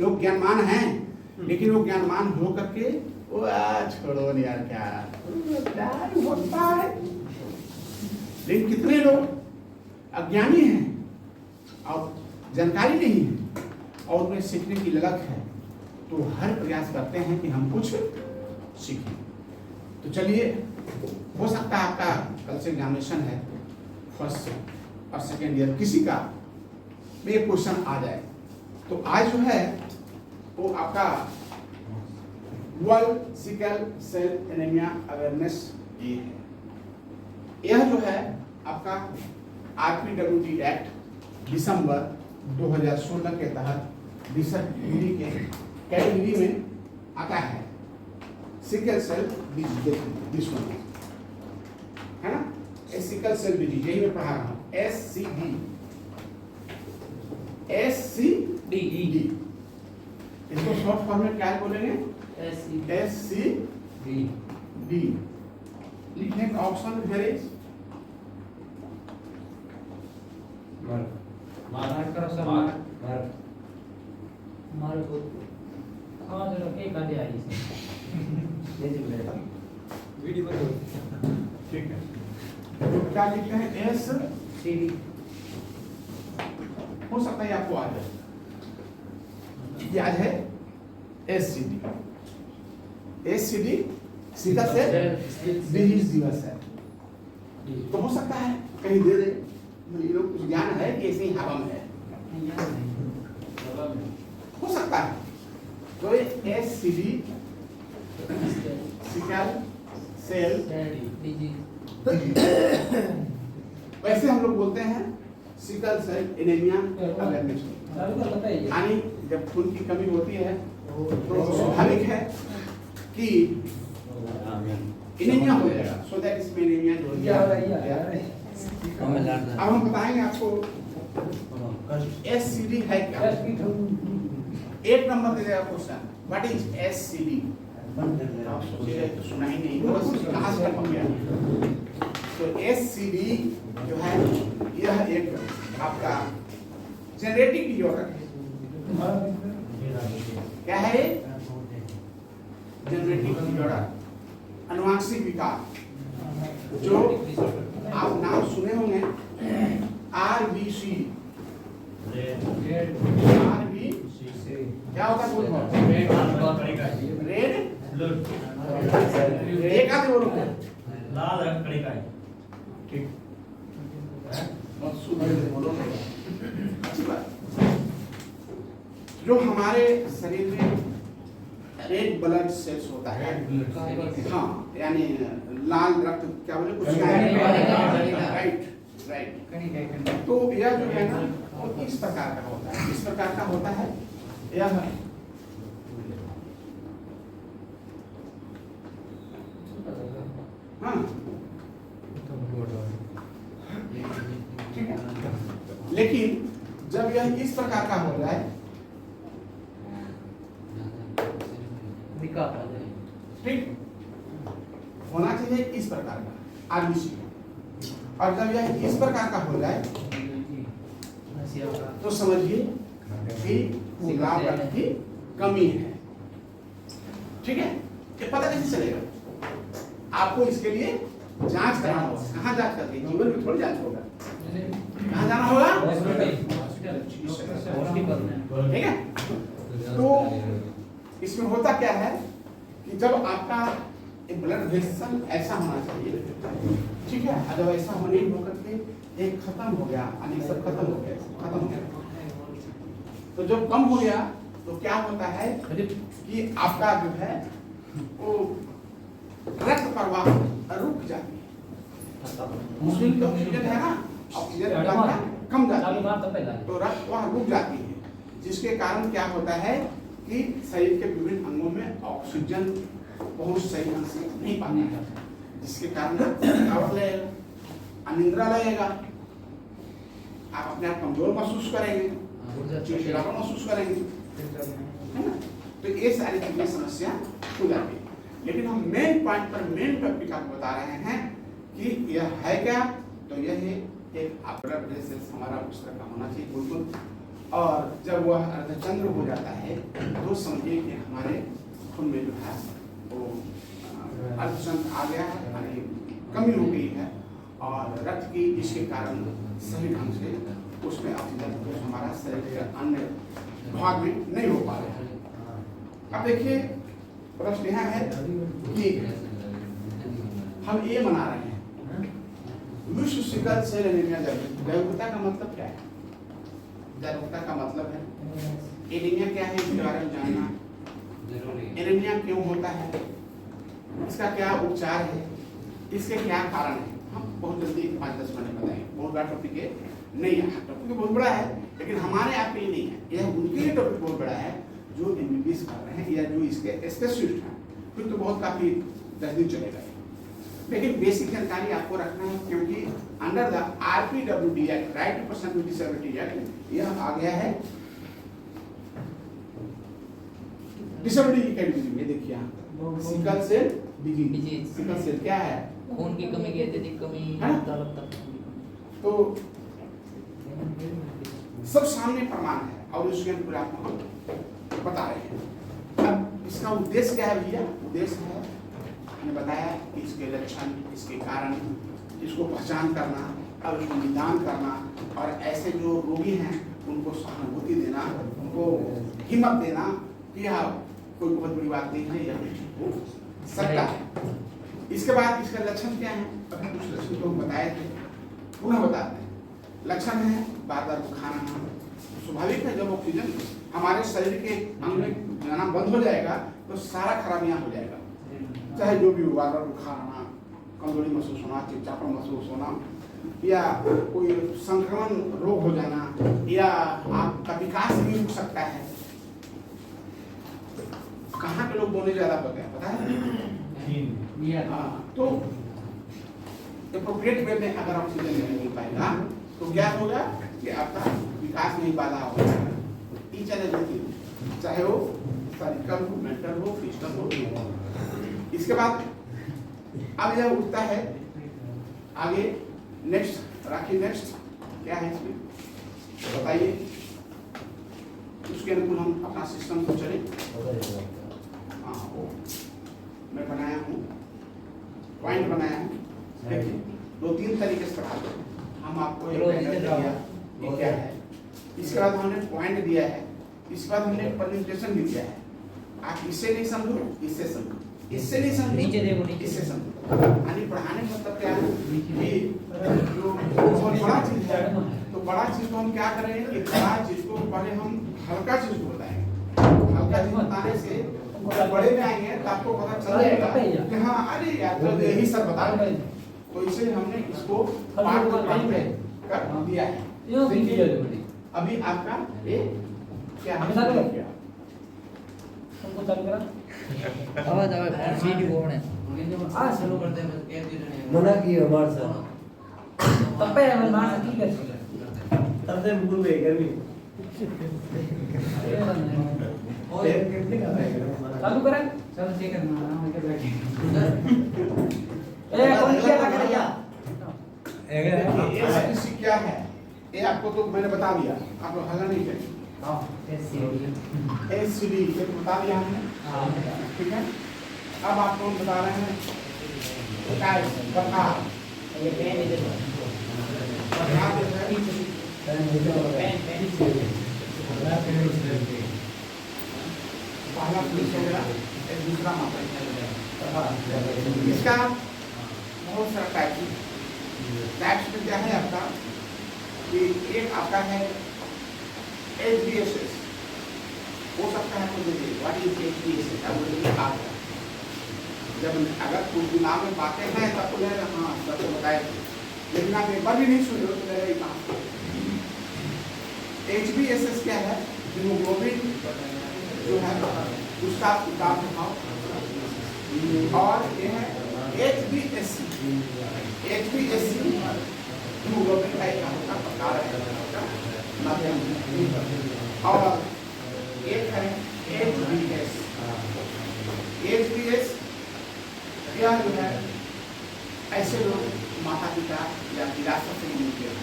लोग ज्ञानमान हैं, लेकिन वो ज्ञानमान हो करके वो छोड़ो नहीं यार, क्या होता है। लेकिन कितने लोग अज्ञानी हैं और जानकारी नहीं है और उन्हें सीखने की ललक है, तो हर प्रयास करते हैं कि हम कुछ सीखें। तो चलिए, हो सकता है आपका कल से एग्जामिनेशन है, फर्स्ट और सेकेंड ईयर, किसी का एक क्वेश्चन आ जाए। तो आज जो है वो आपका world sickle cell anaemia awareness day है। यह जो है आपका RPWD एक्ट दिसंबर 2016 के तहत डिसेबिलिटी के कैटेगरी में आता है। सिकल सेल डिजीज है ना, सिकल सेल डिजीज, यही मैं पढ़ा रहा हूँ, SCD। इसको शॉर्ट फॉर्म में क्या बोलेंगे? SCD। लिखने का ऑप्शन फिर ठीक है, तो क्या लिखते हैं? SCD। हो सकता है आपको आ जाए, याद है SCD सिकल सेल डिजीज दिवस है। तो हो सकता है कहीं दे दे, ये लोग कुछ ज्ञान है कि ऐसे ही हवा में है, हो सकता है। तो SCD सिकल सेल वैसे हम लोग बोलते हैं सिकल सेल एनीमिया अवेयरनेस, यानी जब खून की कमी होती है तो स्वाभाविक है कि एनीमिया हो जाएगा। सो दैट इसमें एनीमिया जो है, अब हम बताएंगे आपको SCD है क्या। एक नंबर दे देगा क्वेश्चन, व्हाट इज SCD? आप सोचिए तो सुना ही नहीं, कहाँ से पढ़ गया। तो SCD जो है यह एक आपका जेनेटिक डिसऑर्डर है। क्या है? जेनेटिक डिसऑर्डर, अनुवांशिक विकार, जो आप नाम सुने होंगे RBC। क्या होता है? रेड एक आते बोलो लाल रंग कड़ी का है, ठीक बहुत सुंदर बोलो, अच्छी बात। जो हमारे शरीर में रेड ब्लड सेल्स होता है, हाँ, यानी लाल रक्त, क्या बोले कुछ, राइट। तो यह जो है ना वो इस प्रकार का होता है, इस प्रकार का होता है यह। हाँ ठीक है, लेकिन जब यह इस प्रकार का हो जाए, ठीक होना चाहिए इस प्रकार का RBC, और जब यह इस प्रकार का हो जाए तो समझिए कि लाल रक्त की कमी है। ठीक है, ये पता कैसे चलेगा? आपको इसके लिए जांच कराना होगा। कहाँ जांच करते हैं? जीवन में थोड़ी जांच होगा, कहाँ जाना होगा? ठीक है। तो इसमें होता क्या है कि जब आपका एक ब्लड वेसल ऐसा होना चाहिए, ठीक है, जब ऐसा होने होकर के एक खत्म हो गया, यानी सब खत्म हो गया, तो जब कम हो गया तो क्या होता है कि आपका जो है वो रक्त प्रवाह रुक जाती है। मुस्लिम तो ऑक्सीजन है ना, ऑक्सीजन कम जाती है तो रक्त प्रवाह रुक जाती है, जिसके कारण क्या होता है कि शरीर के विभिन्न अंगों में ऑक्सीजन बहुत सही ढंग से नहीं पाता है, जिसके कारण थकावट लगेगा, अनिद्रा लगेगा, आप अपने आप कमजोर महसूस करेंगे, चिड़चिड़ापन महसूस करेंगे, है ना। तो ये सारी चीजें समस्या हो जाती है। लेकिन हम मेन पॉइंट पर, मेन टॉपिक आपको बता रहे हैं कि यह है क्या। तो यह है एक ब्लड वेसल्स हमारा उस तरह का होना चाहिए बिल्कुल, और जब वह अर्धचंद्र हो जाता है तो समझिए कि हमारे खून में जो है वो अर्धचंद्र आ गया है, यानी कमी हो गई है और रक्त की जिसके कारण सही ढंग से उसमें ऑक्सीजन हमारा शरीर के अन्य भाग में नहीं हो पा रहा है। अब देखिए प्रश्न यह है कि हम ये मना रहे हैं विश्व सिकल सेल एनीमिया जागरूकता का मतलब क्या है? जागरूकता का मतलब है एनीमिया क्या है इसके बारे में जानना, एनीमिया क्यों होता है, इसका क्या उपचार है, इसके क्या कारण है। हम बहुत जल्दी 5-10 मिनट में बताएंगे। बहुत बड़ा टॉपिक है नहीं है, टॉपिक बहुत बड़ा है लेकिन हमारे आपके लिए नहीं है, यह उनके लिए टॉपिक बहुत बड़ा है जो एमबीबीएस कर रहे हैं या जो इसके स्पेशलिस्ट हैं। फिर तो बहुत काफी 10 दिन चलेगा, लेकिन बेसिक जानकारी आपको रखना है क्योंकि under the RPWD act, right to person with disability act, यह आ गया है डिसेबिलिटी कैटेगरी में। देखिए यहाँ sickle cell disease, sickle cell क्या है? खून की कमी की अत्यधिक कमी तो सब सामने प्रमाण है और उसके अनुकूल आपको हम बता रहे हैं। अब इसका उद्देश्य क्या है भैया? उद्देश्य है हमने बताया कि इसके लक्षण, इसके कारण, इसको पहचान करना और उसको निदान करना और ऐसे जो रोगी हैं उनको सहानुभूति देना, उनको हिम्मत देना कि हाँ कोई बहुत बड़ी बात नहीं है, यह ठीक हो सकता है। इसके बाद इसका लक्षण क्या है? अभी कुछ लक्षण तो हम बताए थे, पुनः बताते हैं। लक्षण है बार बार बुखार आना, स्वाभाविक है जब ऑक्सीजन हमारे शरीर के अंग में जाना बंद हो जाएगा तो सारा खराबियां हो जाएगा, चाहे जो भी हो, बार बार बुखार आना, कमजोरी महसूस होना, चिड़चिड़ापन महसूस होना या कोई संक्रमण रोग हो जाना या आपका विकास भी रुक सकता है। कहाँ के लोग बोलने ज्यादा पता है तो एप्रोप्रिएट वे में अगर ऑक्सीजन नहीं मिल पाएगा तो क्या होगा कि आपका विकास में बाधा होगा। ईच एंड एवरीथिंग, चाहे वो सर्जिकल हो, मेंटल हो, फिजिकल हो। इसके बाद अब यह उठता है आगे, नेक्स्ट राखी, नेक्स्ट क्या है इसमें बताइए, उसके अनुकूल हम अपना सिस्टम को चले। हाँ वो मैं बनाया हूँ, पॉइंट बनाया हूँ, देखिए 2-3 तरीके से पढ़ा दो। हम आपको एक दिया ये क्या है, इसके बाद हमने पॉइंट दिया है, इसके बाद हमने प्रेजेंटेशन भी दिया है। आप इससे नहीं समझो, इससे समझो, इससे नहीं समझो, इससे समझो। यानी पढ़ाने का मतलब क्या है कि जो बहुत बड़ा चीज है तो बड़ा चीज को हम क्या करेंगे कि बड़ा चीज को पहले हम हल्का चीज को बताएंगे। हल्का चीज बताने से बड़े में आएंगे तो आपको पता चल जाएगा कि हाँ अरे यार तो यही सब बता रहे हैं। तो इसे हमने इसको पार्ट में कर दिया है। अभी आपका ये क्या हमने किया, तुमको चालू करा आवाज आवाज सीडी बोर्ड है आ शुरू कर दे मना की हमारे साथ तब पे हम मार ठीक है तब से भूल गए गर्मी चालू करें चल ठीक है ना हम इधर बैठे ए कौन किया था भैया एसटीसी क्या है ये आपको तो मैंने बता दिया, आप लोग हल्ला नहीं करेंगे। हां एससीडी ये तो बता दिया हमने, ठीक है। अब आपको हम बता रहे हैं बखार, ये पेन इधर बखार जो है पहला पुलिस हो गया, एक दूसरा मात्रा। इसका बहुत सारा टाइप्स में क्या है आपका कि एक आपका है HBSS, हो सकता है मुझे व्हाट इज HBSS अब मुझे आता है। जब अगर कुछ दिमाग में बातें हैं तब तो मैं हाँ सबको बताए, लेकिन आप एक बार भी नहीं सुने तो मेरा ये कहाँ। HBSS क्या है? हीमोग्लोबिन जो है उसका उतार चढ़ाव, और ये है HbSc हीमोग्लोबिन का एक का प्रकार है माध्यम, और एक है HbS यह जो है ऐसे लोग माता पिता या विरासत से मिलते हैं,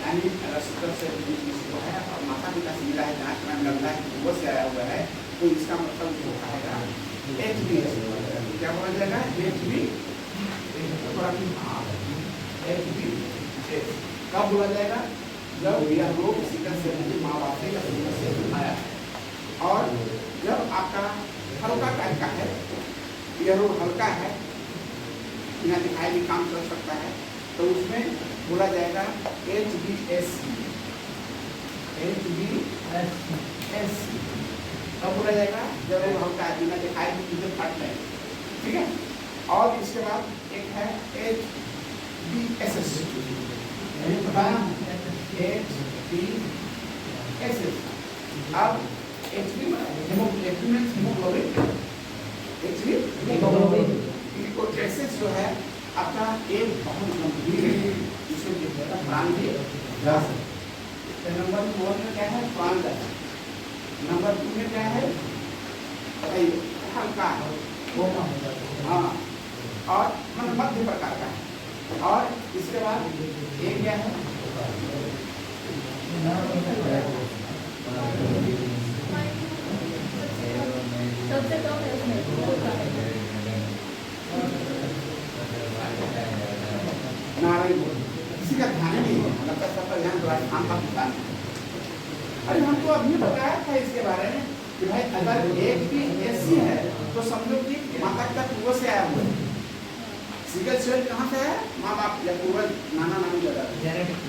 यानी अगर 70 से 20 है और माता पिता है तो इसका मतलब जो आएगा HBS, क्या बोला जाएगा HBS, कब बोला जाएगा जब यह रोग सिकल सेल की माँ बाप से आया है और जब आपका हल्का टाइप का है, यह रोग हल्का है, बिना दिखाई भी काम कर सकता है, तो उसमें बोला जाएगा HBS। कब बोला जाएगा जब रोग हल्का है, बिना दिखाई भी चीजें फट रहे, ठीक है। और इसके बाद एक है HBSS, HBSS। अब HB हीमोग्लोबिन, HBSS जो है आपका एक बहुत गंभीर है, जिसमें जो है प्राण भी जा सकता है। नंबर 1 में क्या है, प्राण जा सकता है। नंबर 2 में क्या है, बताइए, हल्का है, हाँ, और मतलब मध्य प्रकार का है। और इसके बाद एक क्या है, सबसे कम है उसमें नारायण, किसी का ध्यान ही नहीं है, लगता है सबका ध्यान राजस्थान का भूटान है। अरे हमको अभी बताया था इसके बारे में कि भाई अगर एक भी ऐसी है तो समझो कि माता का पूर्वज से आया हुआ है। सिकल सेल कहाँ से है, माँ बाप या पूर्वज, नाना नानी दादा, जेनेटिक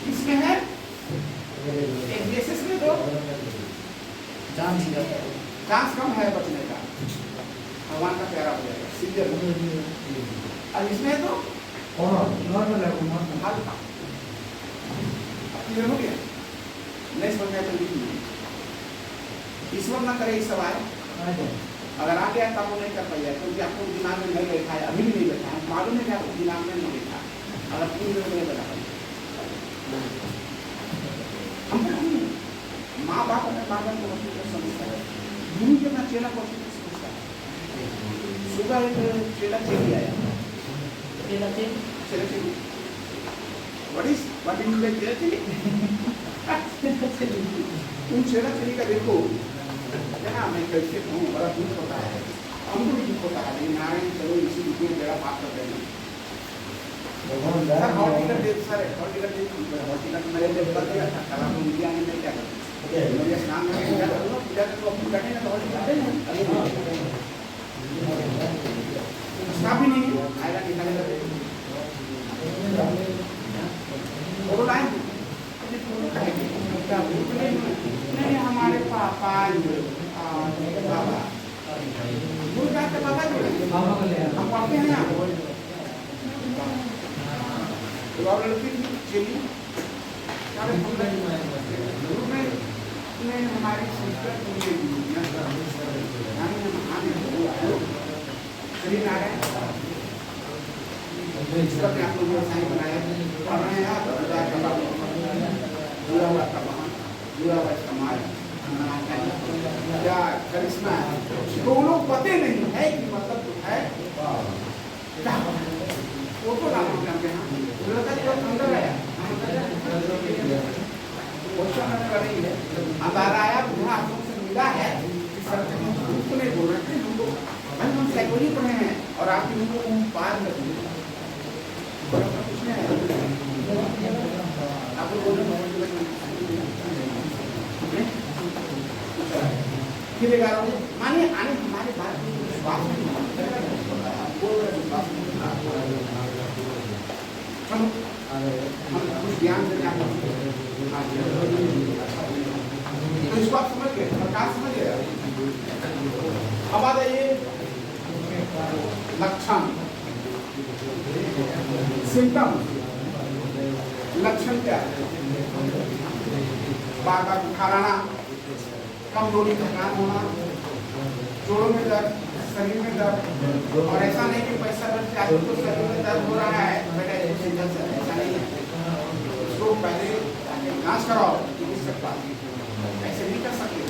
इसमें है। HBSS में तो चांस कम है बचने का, भगवान का प्यारा हो जाएगा सीरियल। और इसमें तो नॉर्मल है, हल्का क्लियर हो गया, नहीं समझ में तो नहीं। ईश्वर ना करे इस सवाल, अगर आ गया तब वो नहीं कर पाएगा, क्योंकि आपको दिमाग में नहीं बैठा है, अभी भी नहीं बैठा है, मालूम है कि आपको दिमाग में नहीं बैठा, अगर पूरी तरह नहीं बैठा माँ बाप अपने बालक को अच्छी तरह समझता है, गुरु के अपना चेला को अच्छी तरह समझता है। सुबह एक चेला चेली आया, चेला चेली व्हाट इज लाइक चेला चेली, तुम चेला चेली का देखो क्या मैं कैसे हूँ, बड़ा दुख होता है, हमको भी दुख होता है, लेकिन नारायण चलो इसी दुख में बेड़ा पार कर देना। सर हॉट टिकट दे, सर हॉट टिकट दे, हॉट टिकट मेरे लिए कर दिया था, कल आपको मीडिया में नहीं क्या करते, मेरे स्नान में पूजा करूँगा, पूजा करके पूजा नहीं तो हॉट टिकट दे स्टाफ ही नहीं आएगा, निकालेगा वो लाइन नहीं हमारे पापा बाबा गुरु का के बाबा जी हम पढ़ते हैं यहाँ तो लड़की चली गुरु में हमारी सिस्टर श्री नारायण ने आप लोग व्यवसाय बनाया, पढ़ रहे हैं आप जुड़ा हुआ समाज क्या करिश्मा है, तो वो लोग पते नहीं है कि मतलब तो है क्या फोटो डालो करके अंदर आया अंदर आया बुढ़ा हम लोग से मिला है, नहीं बोल रहे थे हमको, हम साइकोलॉजी पढ़े हैं और आप इनको पार कर मानिए आने हमारे बात में विश्वास हम कुछ ज्ञान देने तो इसको आप समझ गए, प्रकाश समझ गए। अब आ जाइए लक्षण, सिम्टम। लक्षण क्या है, बार बार बुखार आना, कमजोरी, थकान होना, जोड़ों में दर्द, शरीर में दर्द, और ऐसा नहीं कि पैसा बच के आपको शरीर में दर्द हो रहा है ऐसा नहीं है, इसको पहले जांच कराओ चिकित्सक पास, ऐसे नहीं कर सकते।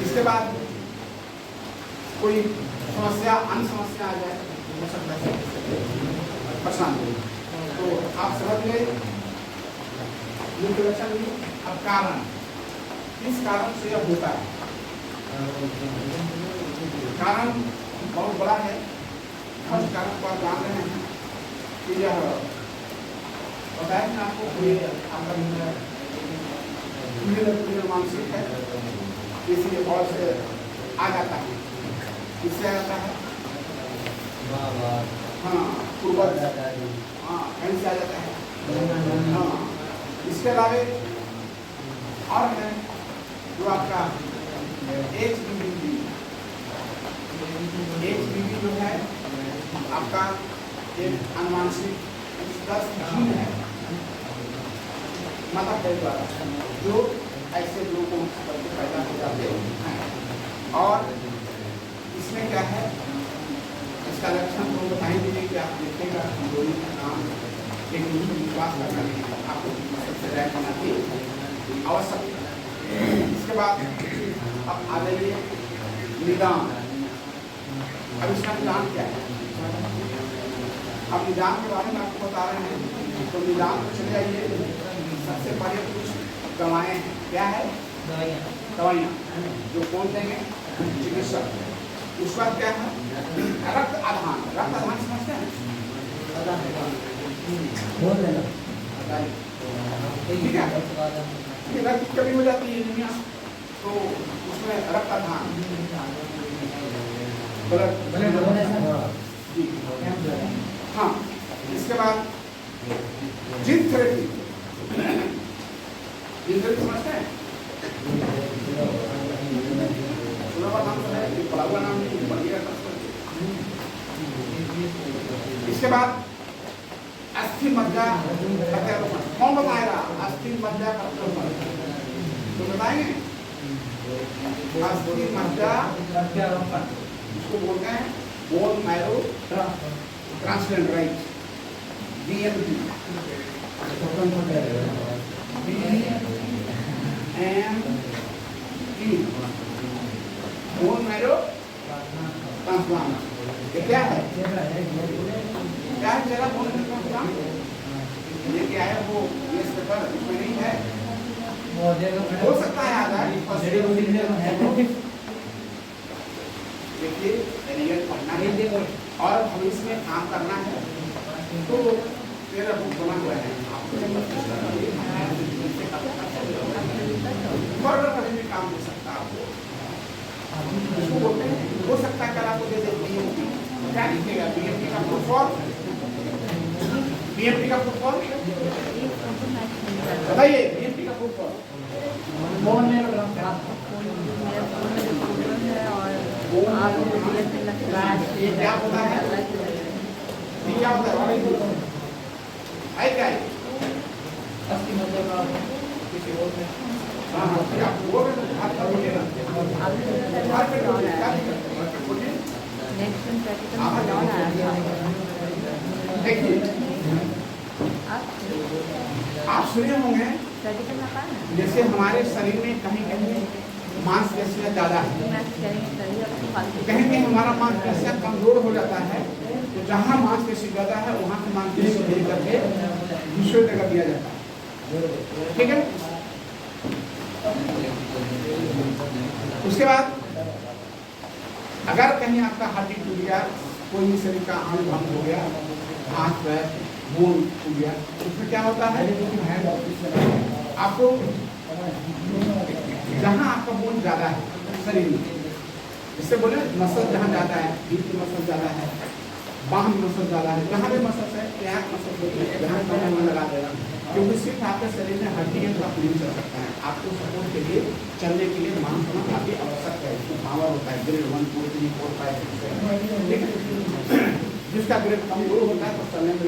इसके बाद कोई समस्या, अन्य समस्या आ जाए हो सकता है परेशान हो, तो आप समझ गए मुख्य लक्षण भी अब कारण, किस कारण से यह होता है? कारण बहुत बड़ा है। फर्स्ट कारण को आप जान रहे हैं कि यह बताया कि आपको कोई आपका मानसिक है, इसलिए और से आ जाता है। किससे आ जाता है? हाँ, पूर्वज। हाँ, कहीं से आ जाता है। हाँ, इसके अलावा और है जो आपका HPV जो है आपका एक अनुवांशिक जीन है माता पिता द्वारा, जो ऐसे लोगों को पैदा हो जाते हैं। और इसमें क्या है, इसका लक्षण तो बताएंगे कि आप देखिएगा कमजोरी का नाम एक विश्वास करना नहीं, आपको सबसे रैंक करना चाहिए आवश्यक। इसके बाद अब आ जाइए निदान। अब इसका निदान क्या है? अब निदान के बारे में आपको बता रहे हैं, तो निदान में चले आइए। सबसे पहले कुछ दवाएं हैं। क्या है? दवाइयाँ जो कौन देंगे? चिकित्सक। उसके बाद क्या है? रक्त आधान। रक्त आधान समझते हैं? ठीक है, रक्त की कमी हो जाती है दुनिया, तो उसमें रक्त आधान हाँ। इसके बाद जीन थेरेपी। जीन थेरेपी समझते हैं? नाम तो है, पढ़ा हुआ नाम नहीं, बढ़िया। इसके बाद अस्थि मज्जा प्रत्यारोपण। कौन बताएगा? अस्थि मज्जा प्रत्यारोपण तो बताएंगे। अस्थि मज्जा प्रत्यारोपण इसको बोलते हैं bone marrow transplant, right? BMT। Bone marrow transplant. ये क्या है? क्या है? जरा बोन मैरो ट्रांसप्लांट ये क्या है? वो ये पेपर इसमें नहीं है, हो सकता है आ जाए। देखिए रिजल्ट पढ़ना है और भविष्य में काम करना है, तो मेरा बुक बना हुआ है, कभी भी काम दे सकता है आपको। इसको बोलते हैं, हो सकता है कल आपको दे दे BMT। क्या लिखेगा? BMT का फुल फॉर्म, BMT का फुल फॉर्म बताइए। BMT का फुल फॉर्म क्या होता है? क्या होता है? क्या है? देखिए आप सुने होंगे जैसे हमारे शरीर में कहीं कहीं मांसपेशियां ज्यादा है, कहीं कहीं हमारा मांसपेशियां कमजोर हो जाता है, तो जहाँ मांसपेशी ज्यादा है वहाँ से मांसपेशी भेज करके दूसरे जगह दिया जाता है। ठीक है। उसके बाद अगर कहीं आपका हड्डी टूट गया, कोई शरीर का अंग भंग हो गया, हाथ पैर बोन टूट गया, उसमें क्या होता है? आपको जहाँ आपका बोन ज्यादा है शरीर में, इससे बोले मसल जहाँ ज्यादा है, रीढ़ की मसल ज्यादा है, बाह में मसल ज्यादा है, जहाँ भी मसल है क्या मसल जहाँ कहीं लगा देगा, क्योंकि सिर्फ आपके शरीर में हड्डी है तो आप नहीं चल सकता है। आपको सपोर्ट के लिए, चलने के लिए मांस होना काफी आवश्यक है। इसको पावर होता है ग्रेड 1 2 3 4 5 6। ठीक है। जिसका ग्रेड कमजोर होता है तो चलने में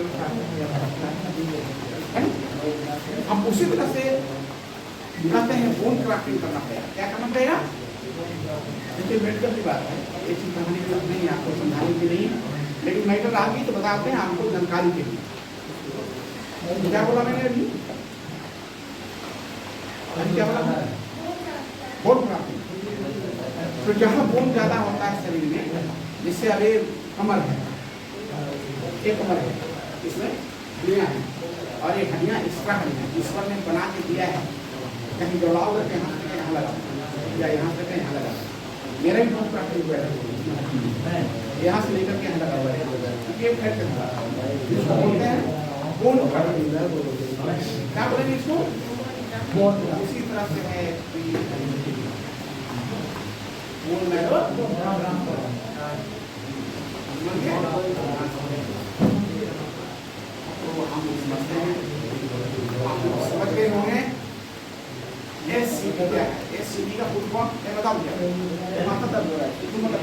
हम उसी तरह से कहते हैं बोन क्राफ्टिंग करना पड़ेगा। क्या करना पड़ेगा? देखिए मेडिकल की बात है, एक चीज कहानी की बात नहीं, आपको समझाने की नहीं, लेकिन मेडिकल आ गई तो बताते हैं आपको जानकारी के लिए। क्या बोला मैंने अभी? क्या बोला? Bone crafting. तो जहाँ बोन ज्यादा होता है शरीर में, जिससे अभी कमर है, एक कमर है, इसमें हड्डियाँ हैं और एक हड्डियाँ एक्स्ट्रा हड्डियाँ ईश्वर ने बना के दिया है, कहीं दौड़ाओ करके यहाँ से यहाँ लगा या यहाँ से यहाँ लगा। मेरा भी बहुत प्राप्त हुआ है, यहाँ से लेकर के यहाँ लगा हुआ है, ये फेंक देता है। इसको बोलते हैं बोन कट। क्या बोलेंगे इसको? बोन। इसी तरह से है बोन मैरो। तो हम समझते हैं, आप समझ गए होंगे SCD क्या है? SCD का फुल फॉर्म मैं बताऊं क्या? माथा दर्द हो रहा है, तो मतलब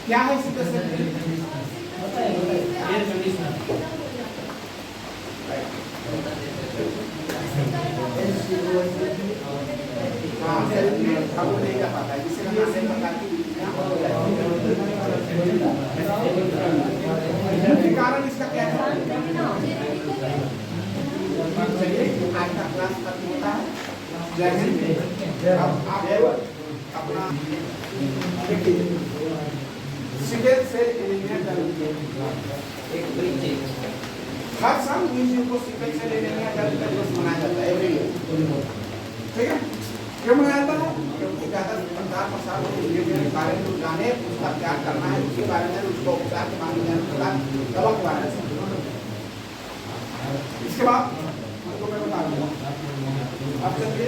क्या है सीधा से? हाँ, शरीर में काबू नहीं कर पाता है, जिससे हम ऐसे प्रकार की बीमारियां हो जाती हैं। कारण इसका क्या है? चलिए आज का क्लास खत्म होता है। जय हिंद। अब आप अपना सिविल से इंजीनियर एक ब्रिज है। हर साल 19 जून को सिविल से इंजीनियर का दिवस मनाया जाता है, एवरी ईयर। ठीक है? क्यों मनाया जाता है? क्योंकि ज़्यादा प्रचार लोग इंजीनियर के बारे में जाने, उसका क्या करना है, उसके बारे में, उसको उपचार के बारे में, उसका दवा के बारे में। इसके बाद तो मैं बता दूंगा। अब चलिए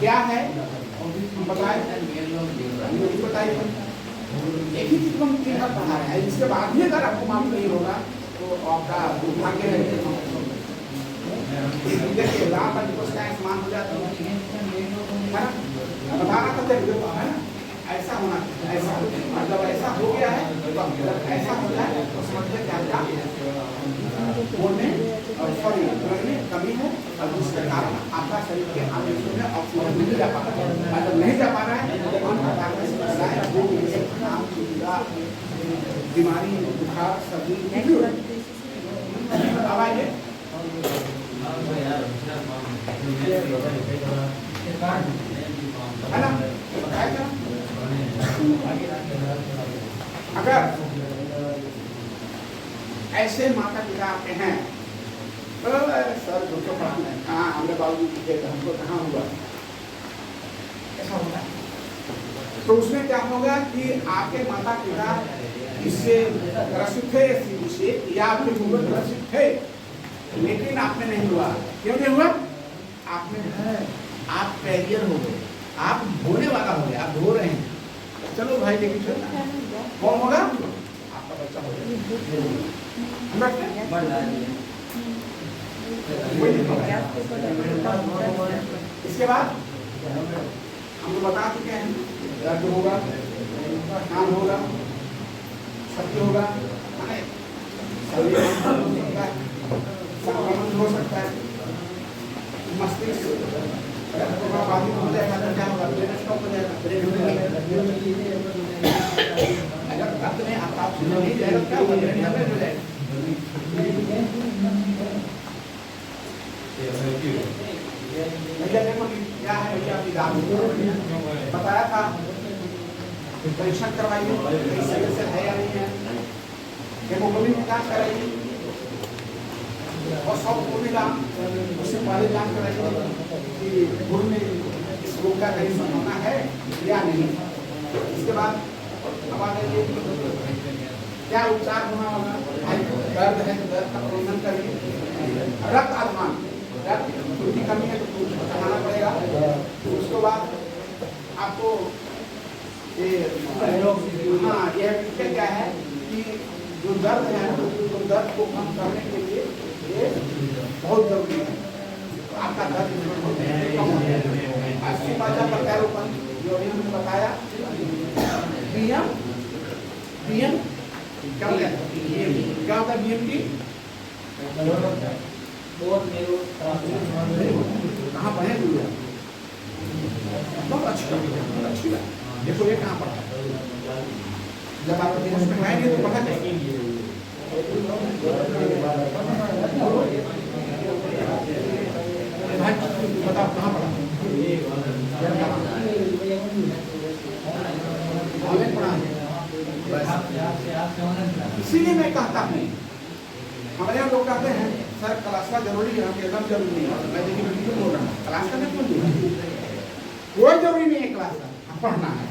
क्या है बताइए, एक ही चीज को हम 3 बार पढ़ा रहे हैं। इसके बाद भी अगर आपको मालूम नहीं होगा तो आपका दुर्भाग्य है। देखिए राम का समान हो जाता है ना, बताना तो है ना, ऐसा होना, ऐसा मतलब ऐसा हो गया है तो ऐसा हो जाए तो समझिए क्या क्या बोलने और सॉरी में कमी है और जिसके कारण आपका शरीर के आंतरिक में ऑक्सीजन नहीं जा पा रहा है। अगर नहीं जा पा रहा है तो कौन प्रकार की समस्या है, वो नाम बीमारी, बुखार, सर्दी अब आइए है ना, बताया क्या? अगर ऐसे माता पिता आपके हैं तो सर दुखों पढ़ाना है, हाँ हमने बाबू जी हमको कहाँ हुआ, ऐसा होता है। तो उसमें क्या होगा कि आपके माता पिता इससे ग्रसित थे से या आपके पूर्वज ग्रसित थे, लेकिन आप में नहीं हुआ। क्यों नहीं हुआ? आप में है, आप कैरियर हो गए, आप होने वाला हो गए, आप हो रहे हैं। चलो भाई लेकिन कौन होगा? आपका बच्चा हो जाएगा। इसके बाद हम तो बता चुके हैं, दर्द होगा, काम होगा, सत्य होगा, संक्रमण हो सकता है, मस्तिष्क बाधित हो जाएगा तो क्या होगा? ब्रेन स्टॉप हो जाएगा, ब्रेन हो जाएगा। अगर रक्त में आप नहीं जाएगा क्या होगा? ब्रेन डैमेज हो जाएगा। क्या है भैया अभी बताया था, परीक्षण करवाइए सही से है या नहीं है, हेमोग्लोबिन की जांच कराइए और सब को भी जान उससे पहले जांच कराइए कि गुड़ में इस रोग का कहीं संभावना है या नहीं। इसके बाद अब आ जाइए क्या उपचार होना होगा। दर्द है तो दर्द का प्रबंधन करिए। रक्त आधान की कमी है तो बढ़ाना पड़ेगा। उसके बाद आपको हाँ यह क्या है कि जो दर्द है तो दर्द को कम करने के लिए ये बहुत जरूरी है। आपका दर्द कम हो जाएगा। 80 प्रत्यारोपण जो अभी हमने बताया, पीएम क्या होता है? क्या होता है BMT? कहाँ पढ़े हुए? बहुत अच्छी बात। देखो ये कहाँ पढ़ा? जब आप उसमें आएंगे तो पढ़ा जाएगी। बताओ कहाँ पढ़ा? इसीलिए मैं कहता हूँ, हमारे यहाँ लोग कहते हैं सर क्लास का जरूरी है, एकदम जरूरी नहीं है। मैं देखिए बेटी को बोल रहा हूँ क्लास का क्यों नहीं है? कोई जरूरी नहीं है क्लास का, पढ़ना है।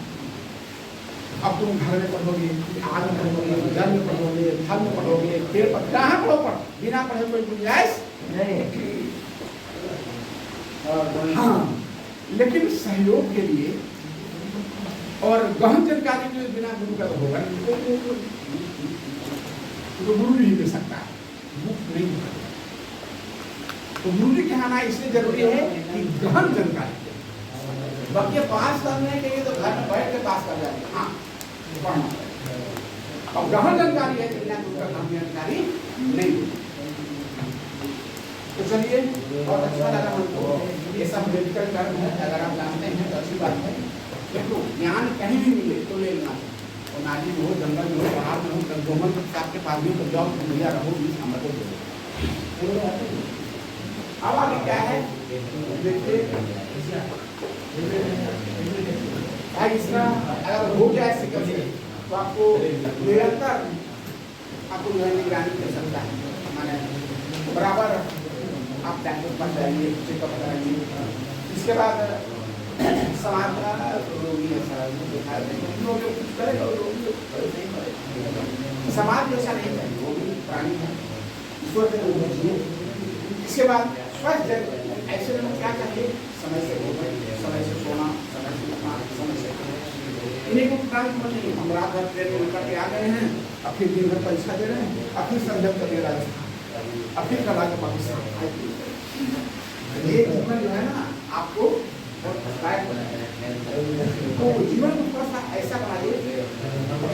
अब तुम घर में पढ़ोगे, आग में पढ़ोगे, जल में पढ़ोगे, फल में पढ़ोगे, पेड़ पर कहाँ पढ़ो, पढ़ बिना पढ़े कोई गुंजाइश नहीं। हाँ, लेकिन सहयोग के लिए और गहन जानकारी के लिए बिना गुरु का तो होगा नहीं, तो गुरु नहीं दे सकता, मुक्त नहीं हो सकता। तो गुरु जी के आना इसलिए जरूरी है कि गहन जानकारी। बाकी पास करने के लिए तो घर में बैठ के पास कर जाएंगे, हाँ पढ़ना। और गहन जानकारी है, बिना गुरु का गहन जानकारी नहीं। तो चलिए, बहुत अच्छा लगा हमको, ये सब मेडिकल टर्म है, अगर आप जानते हैं तो अच्छी बात है। देखो ज्ञान कहीं भी मिले तो ले लेना, और नाली में हो, जंगल में हो, पहाड़ में हो, गवर्नमेंट के आपके पास भी तो जाओ, भैया रहो, बीच हम को। अब आगे क्या है देखिए भाई, इसका अगर हो गया ऐसे कैसे तो आपको निरंतर आपको जो है निगरानी कर सकता है, माने बराबर आप डॉक्टर पास जाएंगे, चेकअप कराएंगे। इसके बाद समाज का रोगी है सर, दिखा देंगे कुछ करेगा, समाज जैसा नहीं है, वो भी प्राणी है, ईश्वर के रूप में। इसके बाद स्वस्थ ऐसे में क्या चाहिए, समय से भोजन, समय से सोना, समय से उठना, समय से इन्हीं को प्राणी समझ नहीं। हम रात भर ट्रेन में करके आ गए हैं, अब फिर दिन भर परीक्षा दे रहे हैं, अब फिर संजय करने राजस्थान, अब फिर कल आगे पाकिस्तान। ये जीवन जो है ना आपको तो जीवन को थोड़ा सा ऐसा बनाइए,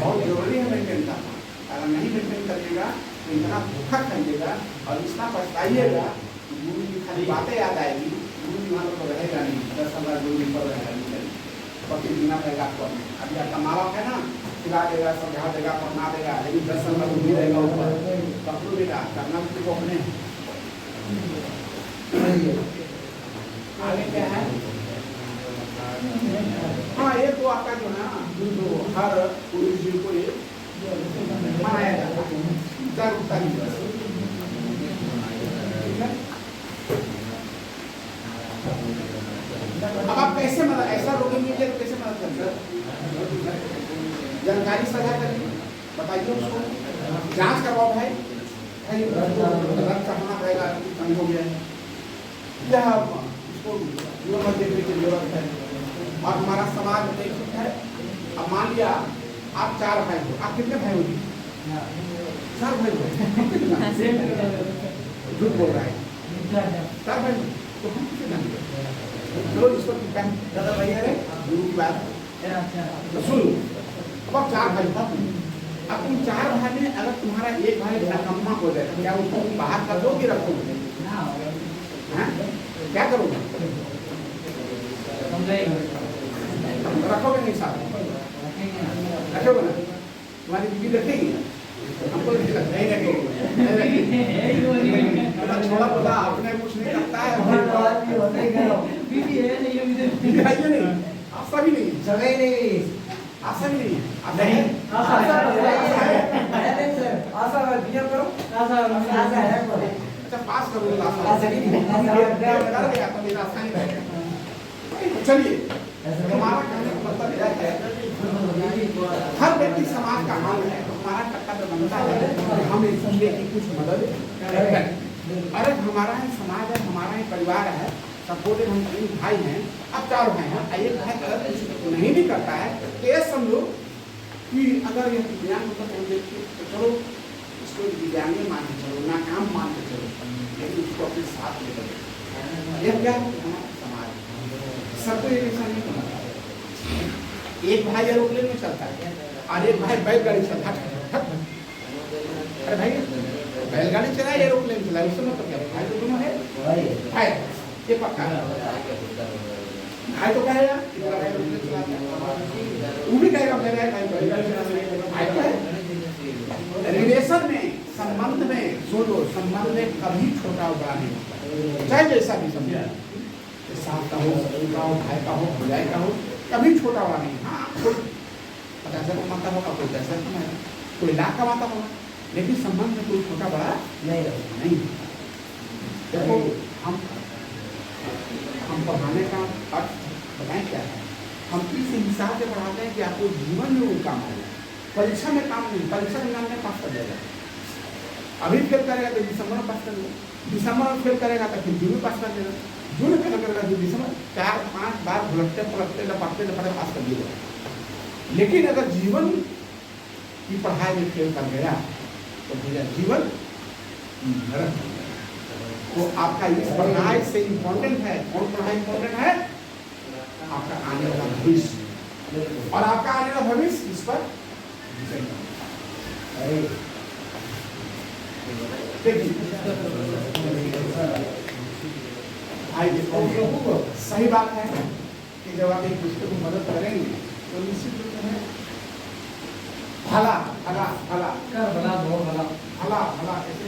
बहुत जरूरी है मेंटेन करना। अगर नहीं मेंटेन करिएगा तो इतना धोखा खाइएगा और इतना पछताइएगा, गुरु की खाली बातें याद आएगी, गुरु जी वहाँ तो रहेगा नहीं, 10 साल गुरु जी पर रहेगा नहीं, पति जीना पड़ेगा आपको। अभी आपका माँ बाप है ना, खिला देगा, समझा देगा, पढ़ना देगा, लेकिन 10 साल गुरु जी रहेगा ऊपर, पकड़ो बेटा करना तो अपने। आगे क्या है, हाँ ये तो आपका जो है जो हर पुरुष जी को ये मनाया जाता है, जागरूकता की वजह से। अब आप कैसे मदद, ऐसा रोगी मिले तो कैसे मदद करेंगे, जानकारी साझा करिए, बताइए उसको, जांच करवाओ भाई, रक्त चढ़ाना पड़ेगा, कमी हो गया है, या उसको जीवन देखने की जरूरत है। और हमारा समाज में है, अब मान लिया आप 4 भाई हो, आप कितने भाई होगी, 4 भाई हो, झूठ बोल रहा है, 4 भाई हो तो हम कितने जाएंगे, चलो इसको दादा भैया है गुरु की बात तो सुनो। अब आप 4 भाई हो, अब तुम 4 भाई में अगर तुम्हारा एक भाई नकम्मा हो जाए तो क्या उसको बाहर कर दो कि रखोगे, क्या करोगे, रखोगे नहीं साथ, रखोगे ना, तुम्हारी बीवी रखेगी, हमको नहीं रखेगी, छोड़ा बोला आपने कुछ नहीं करता है, बीवी है नहीं, आशा भी नहीं, जगह नहीं, आशा भी नहीं, आशा है, आशा बिना करो, आशा है, अच्छा पास करो, आशा नहीं कर देगा तो मेरा आशा नहीं रहेगा। चलिए हमारा कहने का मतलब यह है, हर व्यक्ति समाज का हाल है, हमारा कर्तव्य बनता है कि हम इस दूसरे की कुछ मदद करें। अरे हमारा ही समाज है, हमारा ही परिवार है, सपोज हम 3 भाई हैं, अब 4 भाई हैं, एक भाई अगर कुछ नहीं भी करता है तो ये समझो कि अगर यह विज्ञान मतलब तो चलो इसको विज्ञान में मान के चलो, नाकाम मान के चलो, लेकिन उसको अपने साथ लेकर यह क्या समाज सबको एक ऐसा नहीं बनाता। एक भाई एरोप्लेन में चलता है और एक भाई बैलगाड़ी चलता है, अरे भाई बैलगाड़ी चलाए एरोप्लेन चलाए उससे मतलब क्या, भाई तो दोनों है, भाई ये पक्का भाई तो कहेगा वो भी कहेगा मेरा भाई बैलगाड़ी चलाए, भाई तो है। रिलेशन में, संबंध में सोचो, संबंध में कभी छोटा बड़ा नहीं होता, चाहे जैसा भी समझे, साथ का हो, ससुर का हो, भाई का हो, भौजाई का हो, कभी छोटा बड़ा नहीं। हाँ कोई 50 कमाता होगा, कोई 10 कमाएगा, कोई लाख कमाता होगा, लेकिन संबंध में कोई छोटा बड़ा नहीं। देखो हम पढ़ाने का अर्थ बताएं क्या है। हम इस हिसाब से पढ़ाते हैं कि आपको जीवन में वो काम आएगा, परीक्षा में काम नहीं। परीक्षा में नाम में पास कर देगा, अभी फेल करेगा तो दिसंबर में पास कर देगा, दिसंबर में फेल करेगा तो फिर जून में पास कर देगा, जून में फेल करेगा तो दिसंबर 4-5 बार भुलटते पलटते लपटते पास कर देगा। लेकिन अगर जीवन की पढ़ाई में फेल कर गया तो भैया जीवन नरक बन गया। तो आपका इस पढ़ाई से इम्पोर्टेंट है, कौन पढ़ाई इम्पोर्टेंट है? आपका आने वाला भविष्य, और आपका आने वाला भविष्य इस पर देखिए भाई देखो, सही बात है कि जब आप एक दूसरे को मदद करेंगे तो निश्चित रूप में भला भला भला भला भो भला भला भला ऐसे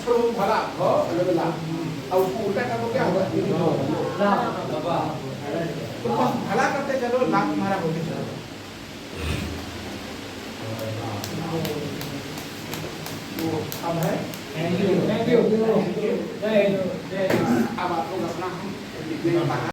छोड़ो भला भला, और उसको उल्टा करो क्या होगा? तो बस भला करते चलो, लाभ तुम्हारा होते चलो। तो अब है थैंक यू। अब आप लोग अपना हम